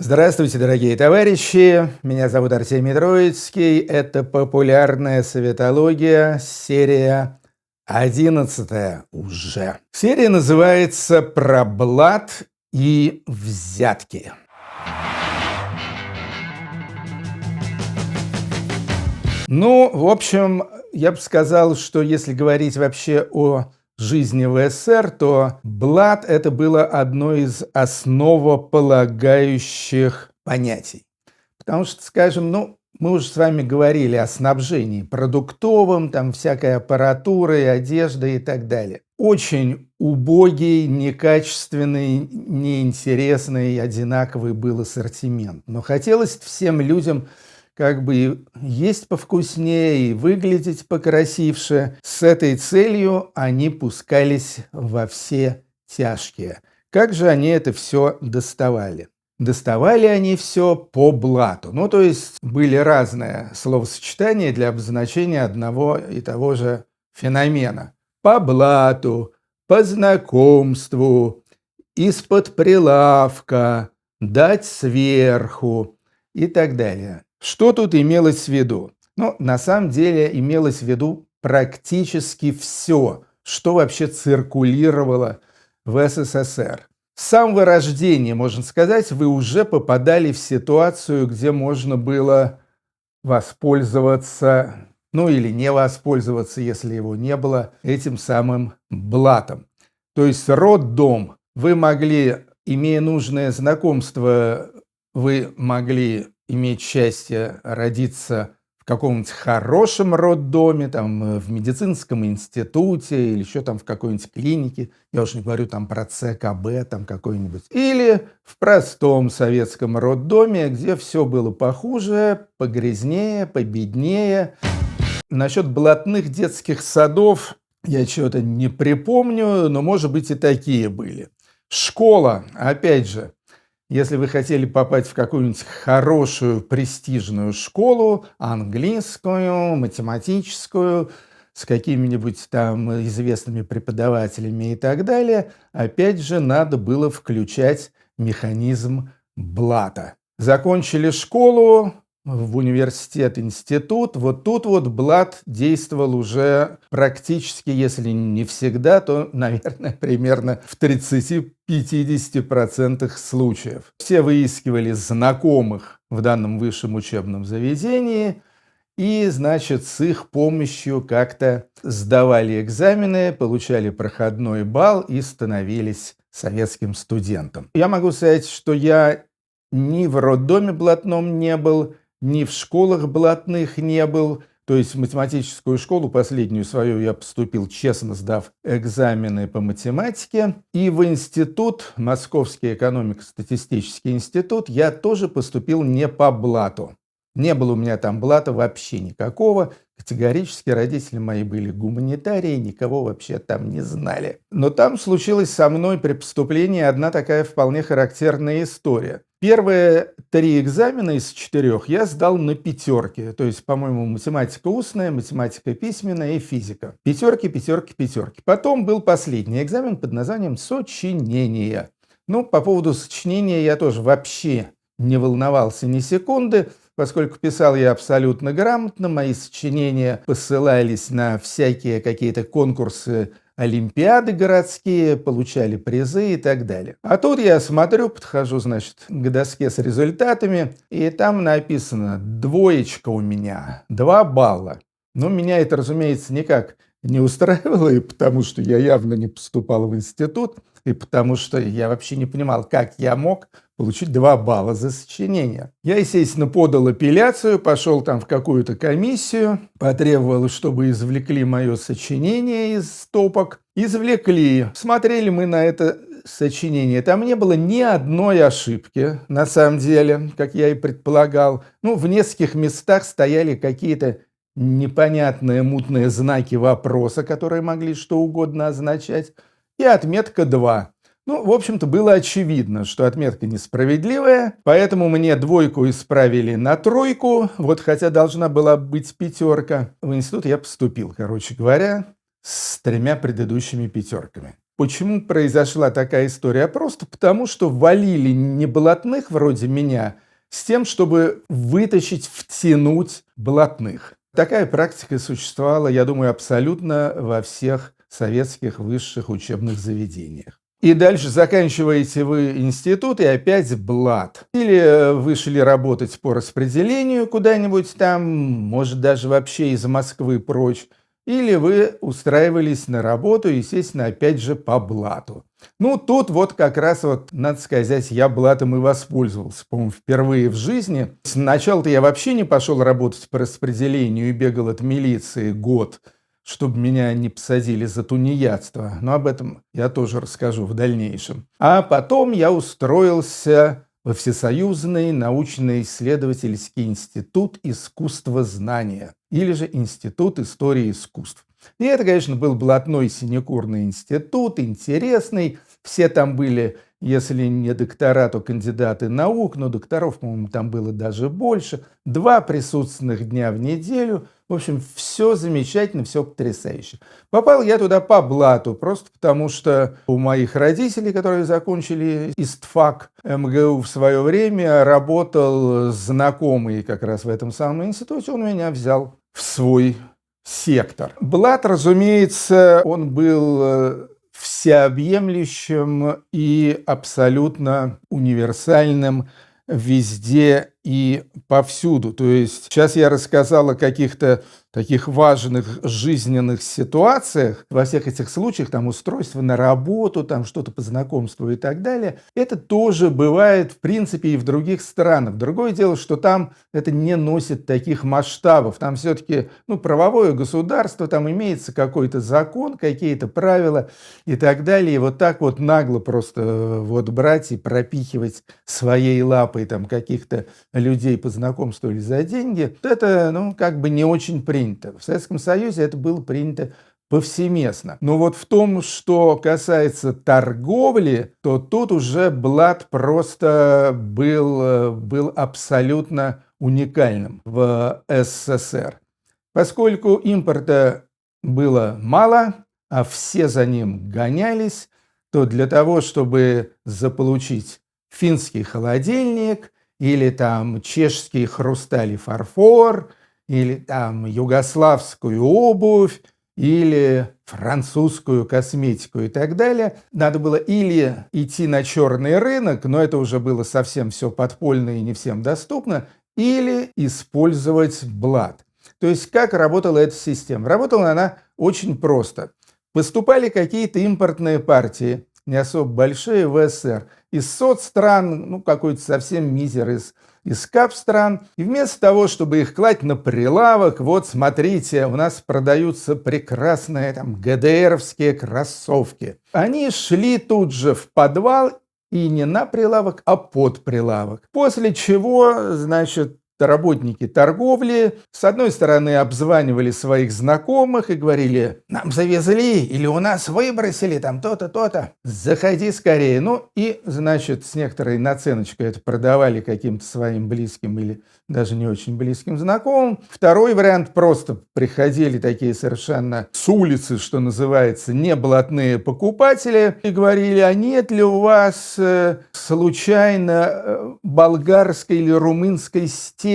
Здравствуйте, дорогие товарищи! Меня зовут Артемий Троицкий. Это популярная советология, серия 11 уже. Серия называется «Про блат и взятки». Ну, в общем, я бы сказал, что если говорить вообще о жизни в СССР, то блат – это было одно из основополагающих понятий. Потому что, скажем, мы уже с вами говорили о снабжении продуктовом, там всякой аппаратурой, одеждой и так далее. Очень убогий, некачественный, неинтересный, одинаковый был ассортимент. Но хотелось всем людям как бы и есть повкуснее, и выглядеть покрасивше. С этой целью они пускались во все тяжкие. Как же они это все доставали? Доставали они все по блату. То есть были разные словосочетания для обозначения одного и того же феномена. По блату, по знакомству, из-под прилавка, дать сверху и так далее. Что тут имелось в виду? На самом деле имелось в виду практически все, что вообще циркулировало в СССР. С самого рождения, можно сказать, вы уже попадали в ситуацию, где можно было воспользоваться, или не воспользоваться, если его не было, этим самым блатом. То есть роддом вы могли, имея нужное знакомство, вы могли иметь счастье родиться в каком-нибудь хорошем роддоме, там, в медицинском институте или еще там в какой-нибудь клинике, я уж не говорю там про ЦКБ там какой-нибудь, или в простом советском роддоме, где все было похуже, погрязнее, победнее. Насчет блатных детских садов я чего-то не припомню, но, может быть, и такие были. Школа, опять же. Если вы хотели попасть в какую-нибудь хорошую, престижную школу, английскую, математическую, с какими-нибудь там известными преподавателями и так далее, опять же, надо было включать механизм блата. Закончили школу, в университет, институт, вот тут вот блат действовал уже практически, если не всегда, то, наверное, примерно в 30-50% случаев. Все выискивали знакомых в данном высшем учебном заведении и, значит, с их помощью как-то сдавали экзамены, получали проходной балл и становились советским студентом. Я могу сказать, что я ни в роддоме блатном не был, ни в школах блатных не был. То есть в математическую школу последнюю свою я поступил, честно сдав экзамены по математике. И в институт, Московский экономико-статистический институт, я тоже поступил не по блату. Не было у меня там блата вообще никакого. Категорически родители мои были гуманитарии, никого вообще там не знали. Но там случилась со мной при поступлении одна такая вполне характерная история. Первые 3 экзамена из 4 я сдал на пятерки. То есть, по-моему, математика устная, математика письменная и физика. Пятерки, пятерки, пятерки. Потом был последний экзамен под названием «Сочинение». По поводу сочинения я тоже вообще не волновался ни секунды, поскольку писал я абсолютно грамотно, мои сочинения посылались на всякие какие-то конкурсы, олимпиады городские, получали призы и так далее. А тут я смотрю, подхожу, значит, к доске с результатами, и там написано «двоечка у меня, 2 балла». Меня это, разумеется, никак не устраивало, и потому что я явно не поступал в институт, и потому что я вообще не понимал, как я мог получить 2 балла за сочинение. Я, естественно, подал апелляцию, пошел там в какую-то комиссию, потребовал, чтобы извлекли мое сочинение из стопок. Извлекли. Смотрели мы на это сочинение. Там не было ни одной ошибки, на самом деле, как я и предполагал. В нескольких местах стояли какие-то непонятные мутные знаки вопроса, которые могли что угодно означать, и отметка 2. В общем-то, было очевидно, что отметка несправедливая, поэтому мне 2 исправили на 3, хотя должна была быть 5. В институт я поступил, короче говоря, с 3 предыдущими 5. Почему произошла такая история? Просто потому, что валили неблатных вроде меня с тем, чтобы вытащить, втянуть блатных. Такая практика существовала, я думаю, абсолютно во всех советских высших учебных заведениях. И дальше заканчиваете вы институт и опять блат. Или вы шли работать по распределению куда-нибудь там, может, даже вообще из Москвы прочь. Или вы устраивались на работу, естественно, опять же по блату. Ну, тут вот как раз вот, надо сказать, я блатом и воспользовался, по-моему, впервые в жизни. Сначала-то я вообще не пошел работать по распределению и бегал от милиции год, чтобы меня не посадили за тунеядство. Но об этом я тоже расскажу в дальнейшем. А потом я устроился во Всесоюзный научно-исследовательский институт искусствознания, или же Институт истории искусств. И это, конечно, был блатной синекурный институт, интересный. Все там были, если не доктора, то кандидаты наук, но докторов, по-моему, там было даже больше. 2 присутственных дня в неделю. В общем, все замечательно, все потрясающе. Попал я туда по блату, просто потому что у моих родителей, которые закончили ИСТФАК МГУ в свое время, работал знакомый как раз в этом самом институте, он меня взял в свой сектор. Блат, разумеется, он был всеобъемлющим и абсолютно универсальным везде и повсюду. То есть сейчас я рассказал о каких-то таких важных жизненных ситуациях, во всех этих случаях, там устройство на работу, там что-то по знакомству и так далее. Это тоже бывает, в принципе, и в других странах. Другое дело, что там это не носит таких масштабов. Там все-таки правовое государство, там имеется какой-то закон, какие-то правила и так далее. И вот так вот нагло просто вот брать и пропихивать своей лапой там каких-то людей по знакомству или за деньги, это, как бы не очень принято. В Советском Союзе это было принято повсеместно. Но вот в том, что касается торговли, то тут уже блат просто был абсолютно уникальным в СССР. Поскольку импорта было мало, а все за ним гонялись, то для того, чтобы заполучить финский холодильник или там чешский хрусталь и фарфор, или там югославскую обувь, или французскую косметику и так далее, надо было или идти на черный рынок, но это уже было совсем все подпольно и не всем доступно, или использовать блат. То есть как работала эта система? Работала она очень просто. Поступали какие-то импортные партии, не особо большие, в СССР, из соцстран, какой-то совсем мизер из кап-стран. И вместо того, чтобы их класть на прилавок, вот смотрите, у нас продаются прекрасные там ГДРовские кроссовки. Они шли тут же в подвал и не на прилавок, а под прилавок. После чего, значит, работники торговли, с одной стороны, обзванивали своих знакомых и говорили: нам завезли или у нас выбросили там то-то, то-то, заходи скорее. И, значит, с некоторой наценочкой это продавали каким-то своим близким или даже не очень близким знакомым. Второй вариант: просто приходили такие совершенно с улицы, что называется, неблатные покупатели и говорили: а нет ли у вас случайно болгарской или румынской стенки?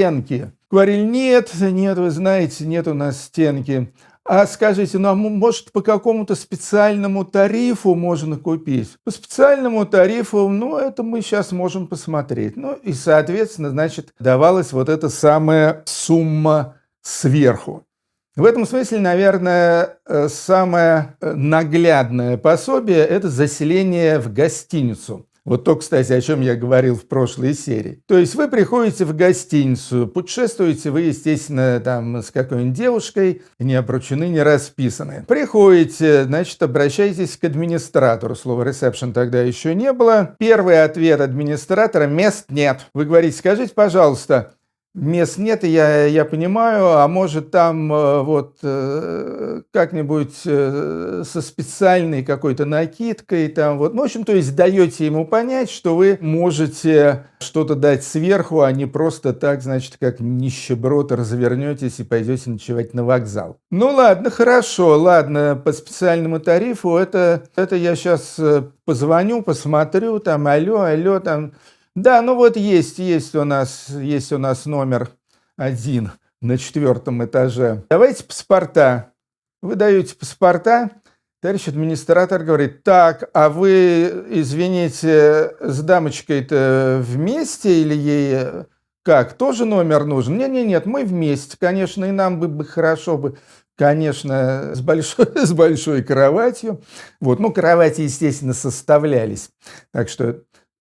Говорили: нет, вы знаете, нет у нас стенки. А скажите, а может, по какому-то специальному тарифу можно купить? По специальному тарифу, это мы сейчас можем посмотреть. И, соответственно, значит, давалась вот эта самая сумма сверху. В этом смысле, наверное, самое наглядное пособие – это заселение в гостиницу. Вот то, кстати, о чем я говорил в прошлой серии. То есть вы приходите в гостиницу, путешествуете вы, естественно, там с какой-нибудь девушкой, не обручены, не расписаны. Приходите, значит, обращаетесь к администратору. Слова «ресепшн» тогда еще не было. Первый ответ администратора – мест нет. Вы говорите: скажите, пожалуйста, мест нет, и я понимаю, а может там как-нибудь со специальной какой-то накидкой, там вот, ну, в общем, то есть даете ему понять, что вы можете что-то дать сверху, а не просто так, значит, как нищеброд развернетесь и пойдете ночевать на вокзал. Ну ладно, хорошо, ладно, по специальному тарифу это я сейчас позвоню, посмотрю, там, алло, там. Да, ну вот есть у нас номер один на 4-м этаже. Давайте паспорта. Вы даете паспорта, товарищ администратор говорит: так, а вы, извините, с дамочкой-то вместе или ей как, тоже номер нужен? Нет, мы вместе, конечно, и нам бы хорошо бы, конечно, с большой кроватью. Вот, ну, кровати, естественно, составлялись, так что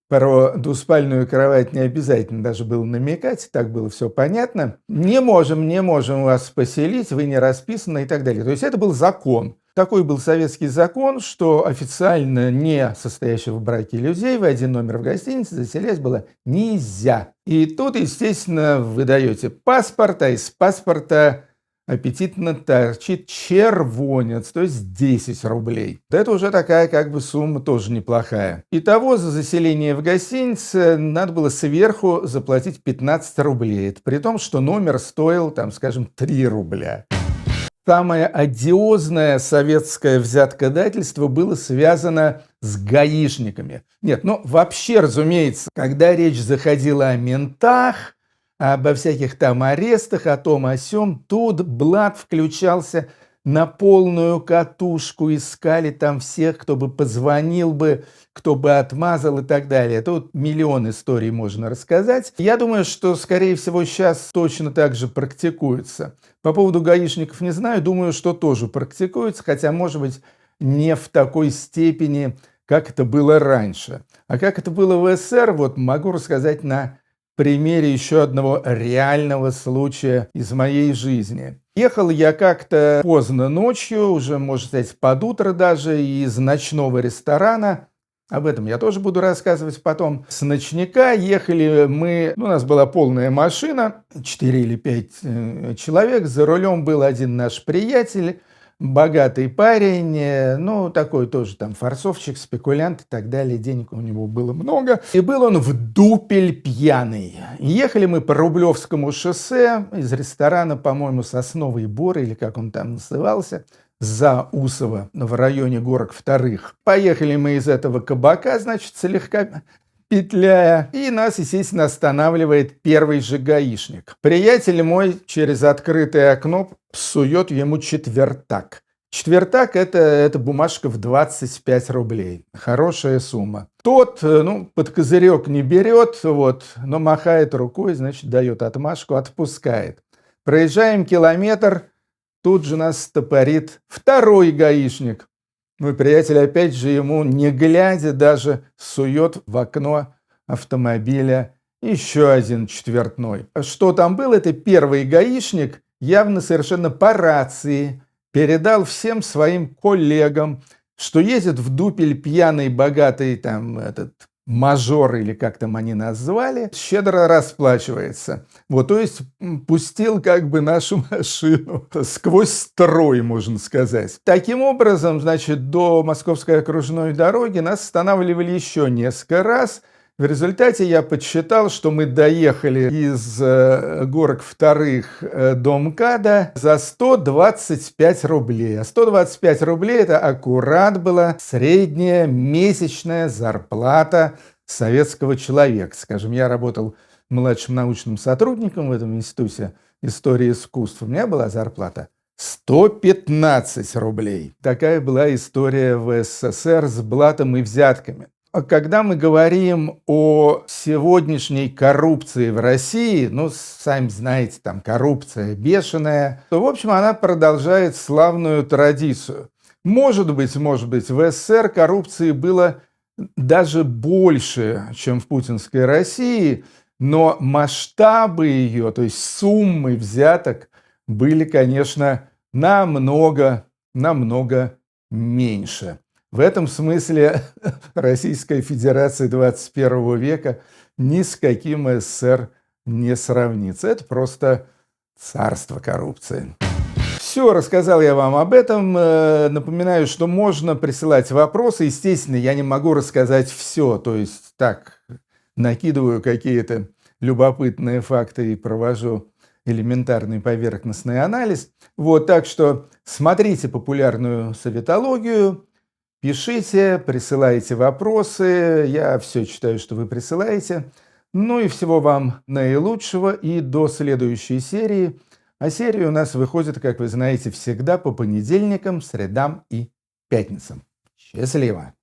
про двуспальную кровать не обязательно даже было намекать, так было все понятно. Не можем вас поселить, вы не расписаны и так далее. То есть это был закон. Такой был советский закон, что официально не состоящих в браке людей в один номер в гостинице заселять было нельзя. И тут, естественно, вы даете паспорт, а из паспорта аппетитно торчит червонец, то есть 10 рублей. Это уже такая как бы сумма тоже неплохая. Итого за заселение в гостинице надо было сверху заплатить 15 рублей. Это при том, что номер стоил, там, скажем, 3 рубля. Самое одиозное советское взяткодательство было связано с гаишниками. Нет, ну вообще, разумеется, когда речь заходила о ментах, обо всяких там арестах, о том о сём, тут блат включался на полную катушку, искали там всех, кто бы позвонил бы, кто бы отмазал и так далее. Тут миллион историй можно рассказать. Я думаю, что, скорее всего, сейчас точно так же практикуется. По поводу гаишников не знаю, думаю, что тоже практикуется, хотя, может быть, не в такой степени, как это было раньше. А как это было в СССР, вот могу рассказать на примере еще одного реального случая из моей жизни. Ехал я как-то поздно ночью, уже, можно сказать, под утро даже, из ночного ресторана. Об этом я тоже буду рассказывать потом. С ночника ехали мы, у нас была полная машина, 4 или 5 человек, за рулем был один наш приятель, богатый парень, ну, такой тоже там форцовщик, спекулянт и так далее, денег у него было много. И был он в дупель пьяный. Ехали мы по Рублевскому шоссе из ресторана, по-моему, «Сосновый Бор», или как он там назывался, за Усово, в районе Горок Вторых. Поехали мы из этого кабака, значит, слегка петляя, и нас, естественно, останавливает первый же гаишник. Приятель мой через открытое окно псует ему четвертак. Четвертак – это бумажка в 25 рублей. Хорошая сумма. Тот, под козырек не берет, но махает рукой, значит, дает отмашку, отпускает. Проезжаем километр, тут же нас стопорит второй гаишник. Мой приятель, опять же, ему, не глядя, даже сует в окно автомобиля еще один четвертной. Что там был? Это первый гаишник, явно совершенно по рации, передал всем своим коллегам, что едет в дупель пьяный, богатый там этот мажор, или как там они назвали, щедро расплачивается. То есть пустил как бы нашу машину сквозь строй, можно сказать. Таким образом, значит, до Московской окружной дороги нас останавливали еще несколько раз. В результате я подсчитал, что мы доехали из Горок Вторых до МКАДа за 125 рублей. А 125 рублей – это аккурат была средняя месячная зарплата советского человека. Скажем, я работал младшим научным сотрудником в этом институте истории искусств. У меня была зарплата 115 рублей. Такая была история в СССР с блатом и взятками. Когда мы говорим о сегодняшней коррупции в России, сами знаете, там коррупция бешеная, то, в общем, она продолжает славную традицию. Может быть, в СССР коррупции было даже больше, чем в путинской России, но масштабы ее, то есть суммы взяток, были, конечно, намного меньше. В этом смысле Российская Федерация 21 века ни с каким СССР не сравнится. Это просто царство коррупции. Все, рассказал я вам об этом. Напоминаю, что можно присылать вопросы. Естественно, я не могу рассказать все. То есть так, накидываю какие-то любопытные факты и провожу элементарный поверхностный анализ. Вот, так что смотрите популярную советологию, пишите, присылайте вопросы. Я все читаю, что вы присылаете. Ну и всего вам наилучшего и до следующей серии. А серия у нас выходит, как вы знаете, всегда по понедельникам, средам и пятницам. Счастливо!